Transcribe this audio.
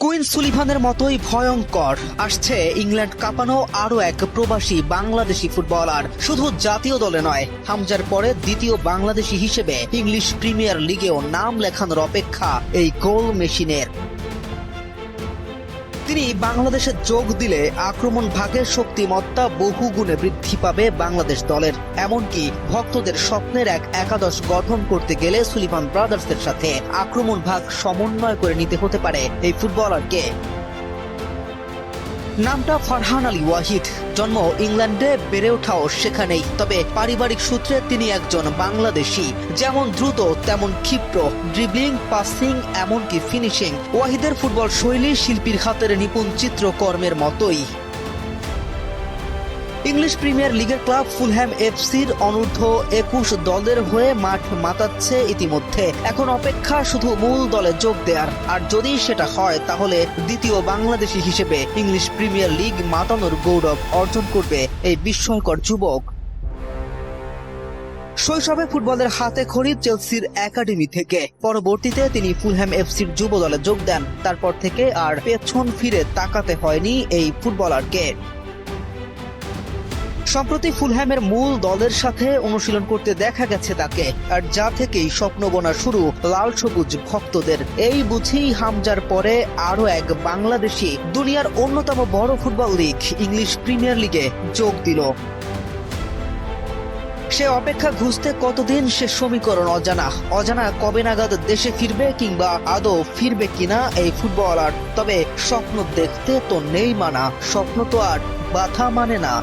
Queen সুলিভানের মতোই ভয়ঙ্কর আসছে ইংল্যান্ড কাঁপানো আরও এক প্রবাসী বাংলাদেশি ফুটবলার। শুধু জাতীয় দলে নয়, হামজার পরে দ্বিতীয় বাংলাদেশি হিসেবে ইংলিশ প্রিমিয়ার লিগেও নাম লেখানোর অপেক্ষা এই গোল মেশিনের। তিনি বাংলাদেশে যোগ দিলে আক্রমণ ভাগের শক্তিমত্তা বহু গুণে বৃদ্ধি পাবে বাংলাদেশ দলের। এমনকি ভক্তদের স্বপ্নের এক একাদশ গঠন করতে গেলে সুলিভান ব্রাদার্সের সাথে আক্রমণ ভাগ সমন্বয় করে নিতে হতে পারে এই ফুটবলারকে। নামটা ফারহান আলী ওয়াহিদ। জন্ম ইংল্যান্ডে, বেড়ে ওঠাও সেখানেই। তবে পারিবারিক সূত্রে তিনি একজন বাংলাদেশি। যেমন দ্রুত তেমন ক্ষিপ্র, ড্রিবলিং, পাসিং, এমনকি ফিনিশিং। ওয়াহিদের ফুটবল শৈলী শিল্পীর হাতের নিপুণ চিত্রকর্মের মতোই। ইংলিশ প্রিমিয়ার লিগের ক্লাব ফুলহ্যাম এফসির অনূর্ধ্ব 21 দলের হয়ে মাঠ মাতাচ্ছে ইতিমধ্যে। এখন অপেক্ষা শুধু মূল দলে যোগ দেওয়ার। আর যদি সেটা হয়, তাহলে দ্বিতীয় বাংলাদেশি হিসেবে ইংলিশ প্রিমিয়ার লিগ মাতানোর গৌরব অর্জন করবে এই বিস্ময়কর যুবক। শৈশবে ফুটবলের হাতে খড়ি চেলসির একাডেমি থেকে। পরবর্তীতে তিনি ফুলহ্যাম এফসির যুব দলে যোগ দেন। তারপর থেকে আর পেছন ফিরে তাকাতে হয়নি এই ফুটবলারকে। সম্প্রতি ফুলহ্যামের মূল দলের সাথে অনুশীলন করতে দেখা গেছে তাকে। আর যা থেকেই স্বপ্ন বোনা শুরু লাল সবুজ ভক্তদের। এই বুঝি হামজার পরে আরো এক বাংলাদেশি দুনিয়ার অন্যতম বড় ফুটবল লিগ ইংলিশ প্রিমিয়ার লিগে যোগ দিল। সে অপেক্ষা ঘুষতে কতদিন, সে সমীকরণ অজানা কবে নাগাদ দেশে ফিরবে, কিংবা আদৌ ফিরবে কিনা এই ফুটবলার। তবে স্বপ্ন দেখতে তো নেই মানা, স্বপ্ন তো আর বাধা মানে না।